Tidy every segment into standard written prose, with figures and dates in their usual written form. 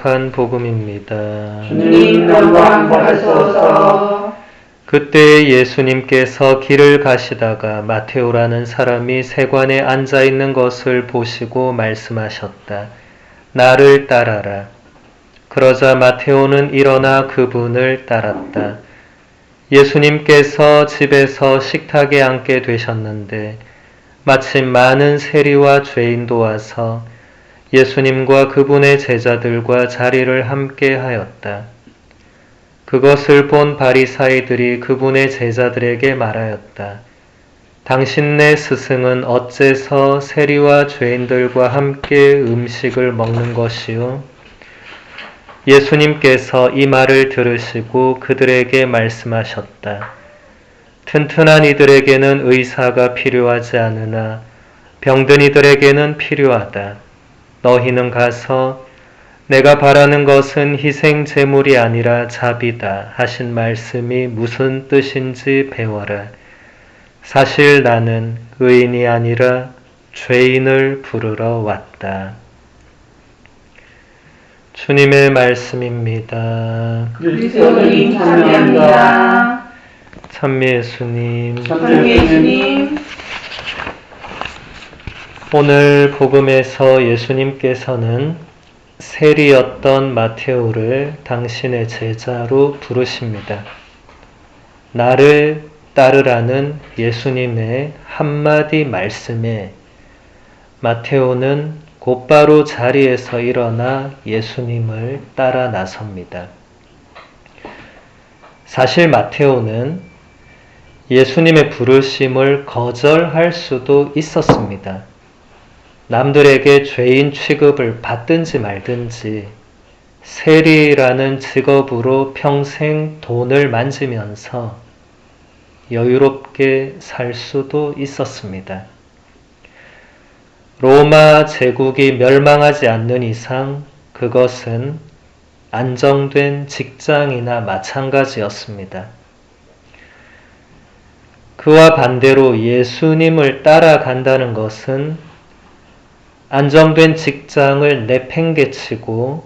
거룩한 복음입니다. 주님 영광 받으소서. 그때 예수님께서 길을 가시다가 마테오라는 사람이 세관에 앉아 있는 것을 보시고 말씀하셨다. 나를 따라라. 그러자 마테오는 일어나 그분을 따랐다. 예수님께서 집에서 식탁에 앉게 되셨는데 마침 많은 세리와 죄인도 와서 예수님과 그분의 제자들과 자리를 함께 하였다. 그것을 본 바리사이들이 그분의 제자들에게 말하였다. 당신네 스승은 어째서 세리와 죄인들과 함께 음식을 먹는 것이요? 예수님께서 이 말을 들으시고 그들에게 말씀하셨다. 튼튼한 이들에게는 의사가 필요하지 않으나 병든 이들에게는 필요하다. 너희는 가서 내가 바라는 것은 희생 제물이 아니라 자비다 하신 말씀이 무슨 뜻인지 배워라. 사실 나는 의인이 아니라 죄인을 부르러 왔다. 주님의 말씀입니다. 그리스도님 찬미합니다. 찬미 예수님. 찬미 예수님. 오늘 복음에서 예수님께서는 세리였던 마테오를 당신의 제자로 부르십니다. 나를 따르라는 예수님의 한마디 말씀에 마테오는 곧바로 자리에서 일어나 예수님을 따라 나섭니다. 사실 마테오는 예수님의 부르심을 거절할 수도 있었습니다. 남들에게 죄인 취급을 받든지 말든지 세리라는 직업으로 평생 돈을 만지면서 여유롭게 살 수도 있었습니다. 로마 제국이 멸망하지 않는 이상 그것은 안정된 직장이나 마찬가지였습니다. 그와 반대로 예수님을 따라간다는 것은 안정된 직장을 내팽개치고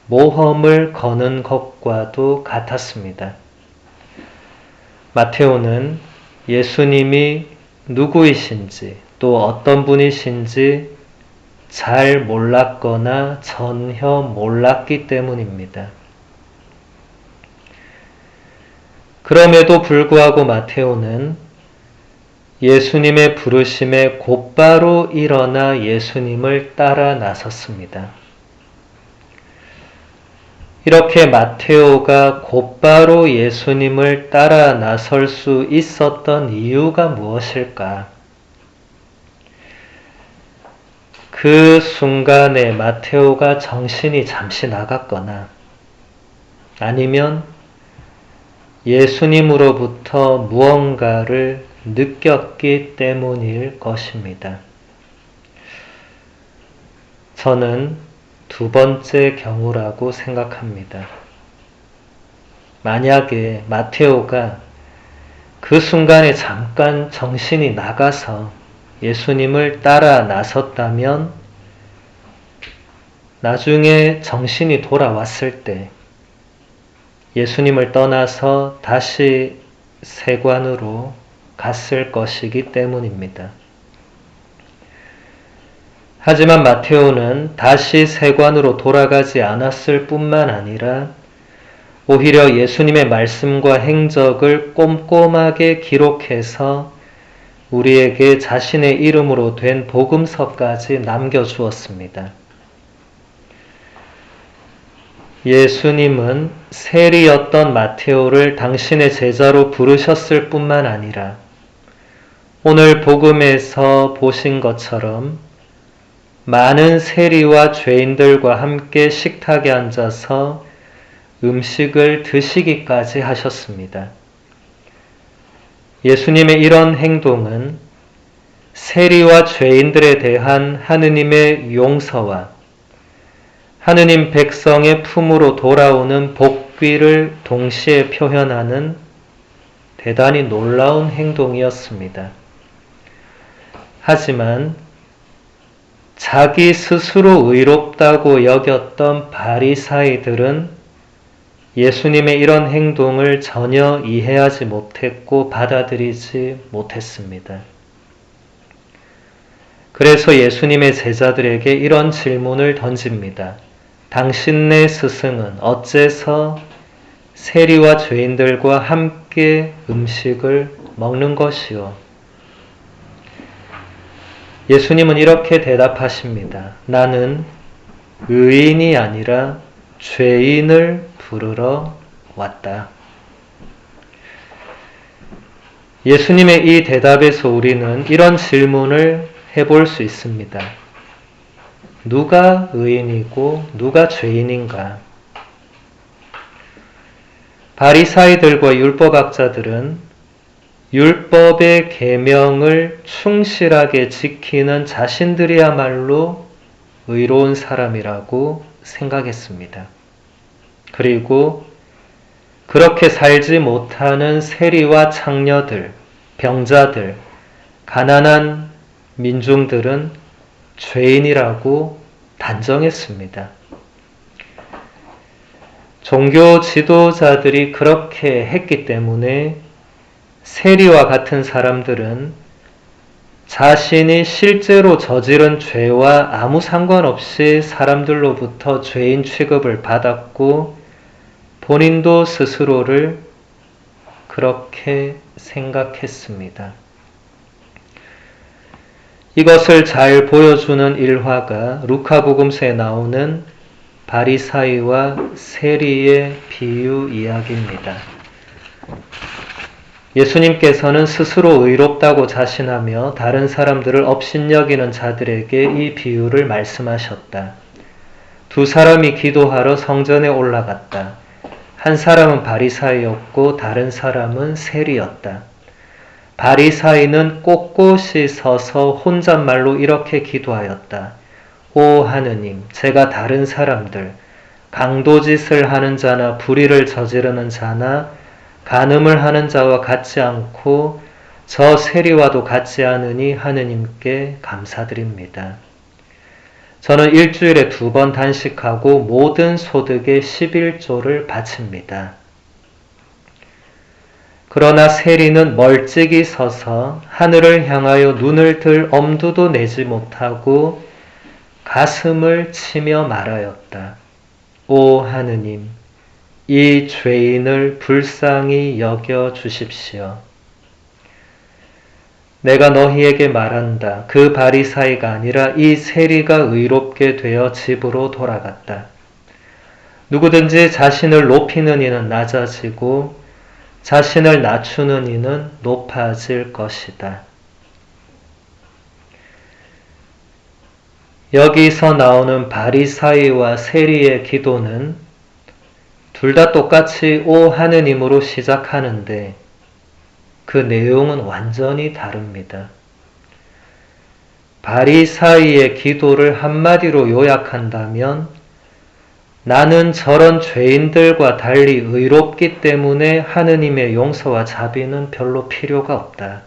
모험을 거는 것과도 같았습니다. 마테오는 예수님이 누구이신지 또 어떤 분이신지 잘 몰랐거나 전혀 몰랐기 때문입니다. 그럼에도 불구하고 마테오는 예수님의 부르심에 곧바로 일어나 예수님을 따라 나섰습니다. 이렇게 마테오가 곧바로 예수님을 따라 나설 수 있었던 이유가 무엇일까? 그 순간에 마테오가 정신이 잠시 나갔거나 아니면 예수님으로부터 무언가를 느꼈기 때문일 것입니다. 저는 두 번째 경우라고 생각합니다. 만약에 마테오가 그 순간에 잠깐 정신이 나가서 예수님을 따라 나섰다면 나중에 정신이 돌아왔을 때 예수님을 떠나서 다시 세관으로 갔을 것이기 때문입니다. 하지만 마테오는 다시 세관으로 돌아가지 않았을 뿐만 아니라 오히려 예수님의 말씀과 행적을 꼼꼼하게 기록해서 우리에게 자신의 이름으로 된 복음서까지 남겨주었습니다. 예수님은 세리였던 마테오를 당신의 제자로 부르셨을 뿐만 아니라 오늘 복음에서 보신 것처럼 많은 세리와 죄인들과 함께 식탁에 앉아서 음식을 드시기까지 하셨습니다. 예수님의 이런 행동은 세리와 죄인들에 대한 하느님의 용서와 하느님 백성의 품으로 돌아오는 복귀를 동시에 표현하는 대단히 놀라운 행동이었습니다. 하지만 자기 스스로 의롭다고 여겼던 바리사이들은 예수님의 이런 행동을 전혀 이해하지 못했고 받아들이지 못했습니다. 그래서 예수님의 제자들에게 이런 질문을 던집니다. 당신네 스승은 어째서 세리와 죄인들과 함께 음식을 먹는 것이요? 예수님은 이렇게 대답하십니다. 나는 의인이 아니라 죄인을 부르러 왔다. 예수님의 이 대답에서 우리는 이런 질문을 해볼 수 있습니다. 누가 의인이고 누가 죄인인가? 바리사이들과 율법학자들은 율법의 계명을 충실하게 지키는 자신들이야말로 의로운 사람이라고 생각했습니다. 그리고 그렇게 살지 못하는 세리와 창녀들, 병자들, 가난한 민중들은 죄인이라고 단정했습니다. 종교 지도자들이 그렇게 했기 때문에 세리와 같은 사람들은 자신이 실제로 저지른 죄와 아무 상관없이 사람들로부터 죄인 취급을 받았고 본인도 스스로를 그렇게 생각했습니다. 이것을 잘 보여주는 일화가 루카복음서에 나오는 바리사이와 세리의 비유 이야기입니다. 예수님께서는 스스로 의롭다고 자신하며 다른 사람들을 업신여기는 자들에게 이 비유를 말씀하셨다. 두 사람이 기도하러 성전에 올라갔다. 한 사람은 바리사이였고 다른 사람은 세리였다. 바리사이는 꼿꼿이 서서 혼잣말로 이렇게 기도하였다. 오 하느님, 제가 다른 사람들, 강도짓을 하는 자나 불의를 저지르는 자나 간음을 하는 자와 같지 않고 저 세리와도 같지 않으니 하느님께 감사드립니다. 저는 일주일에 2번 단식하고 모든 소득의 11조를 바칩니다. 그러나 세리는 멀찍이 서서 하늘을 향하여 눈을 들 엄두도 내지 못하고 가슴을 치며 말하였다. 오 하느님, 이 죄인을 불쌍히 여겨 주십시오. 내가 너희에게 말한다. 그 바리사이가 아니라 이 세리가 의롭게 되어 집으로 돌아갔다. 누구든지 자신을 높이는 이는 낮아지고 자신을 낮추는 이는 높아질 것이다. 여기서 나오는 바리사이와 세리의 기도는 둘 다 똑같이 오 하느님으로 시작하는데 그 내용은 완전히 다릅니다. 바리사이의 기도를 한마디로 요약한다면 나는 저런 죄인들과 달리 의롭기 때문에 하느님의 용서와 자비는 별로 필요가 없다.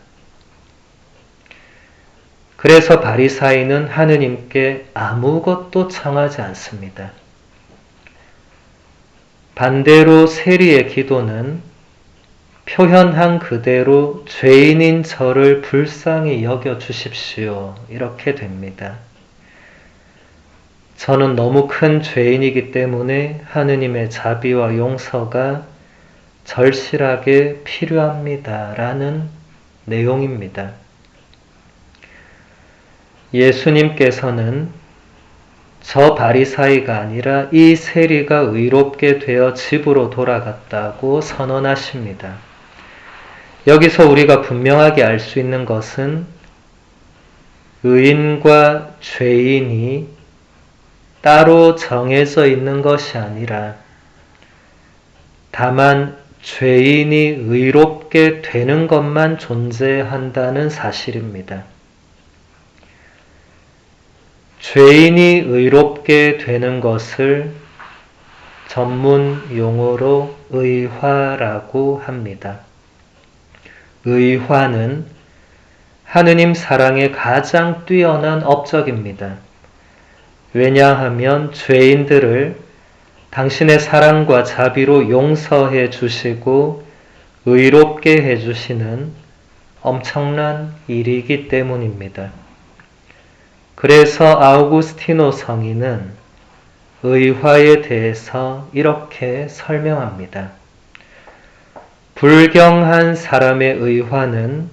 그래서 바리사이는 하느님께 아무것도 청하지 않습니다. 반대로 세리의 기도는 표현한 그대로 죄인인 저를 불쌍히 여겨 주십시오. 이렇게 됩니다. 저는 너무 큰 죄인이기 때문에 하느님의 자비와 용서가 절실하게 필요합니다. 라는 내용입니다. 예수님께서는 저 바리사이가 아니라 이 세리가 의롭게 되어 집으로 돌아갔다고 선언하십니다. 여기서 우리가 분명하게 알 수 있는 것은 의인과 죄인이 따로 정해져 있는 것이 아니라 다만 죄인이 의롭게 되는 것만 존재한다는 사실입니다. 죄인이 의롭게 되는 것을 전문 용어로 의화라고 합니다. 의화는 하느님 사랑의 가장 뛰어난 업적입니다. 왜냐하면 죄인들을 당신의 사랑과 자비로 용서해 주시고 의롭게 해 주시는 엄청난 일이기 때문입니다. 그래서 아우구스티노 성인은 의화에 대해서 이렇게 설명합니다. 불경한 사람의 의화는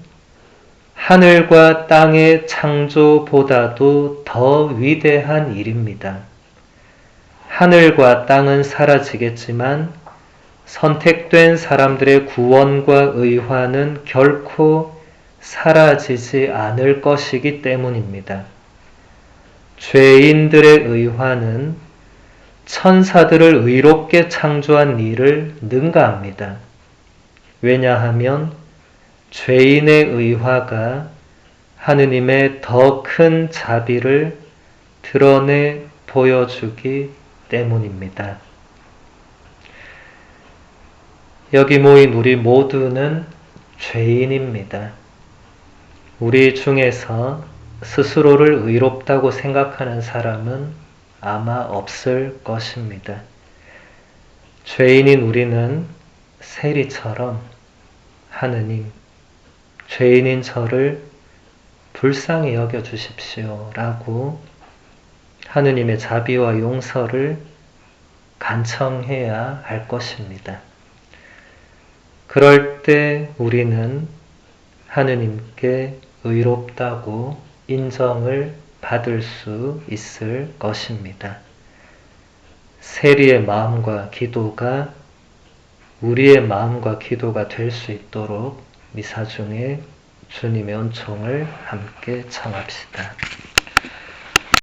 하늘과 땅의 창조보다도 더 위대한 일입니다. 하늘과 땅은 사라지겠지만 선택된 사람들의 구원과 의화는 결코 사라지지 않을 것이기 때문입니다. 죄인들의 의화는 천사들을 의롭게 창조한 일을 능가합니다. 왜냐하면 죄인의 의화가 하느님의 더 큰 자비를 드러내 보여주기 때문입니다. 여기 모인 우리 모두는 죄인입니다. 우리 중에서 스스로를 의롭다고 생각하는 사람은 아마 없을 것입니다. 죄인인 우리는 세리처럼 하느님, 죄인인 저를 불쌍히 여겨주십시오 라고 하느님의 자비와 용서를 간청해야 할 것입니다. 그럴 때 우리는 하느님께 의롭다고 인정을 받을 수 있을 것입니다. 세리의 마음과 기도가 우리의 마음과 기도가 될 수 있도록 미사 중에 주님의 은총을 함께 청합시다.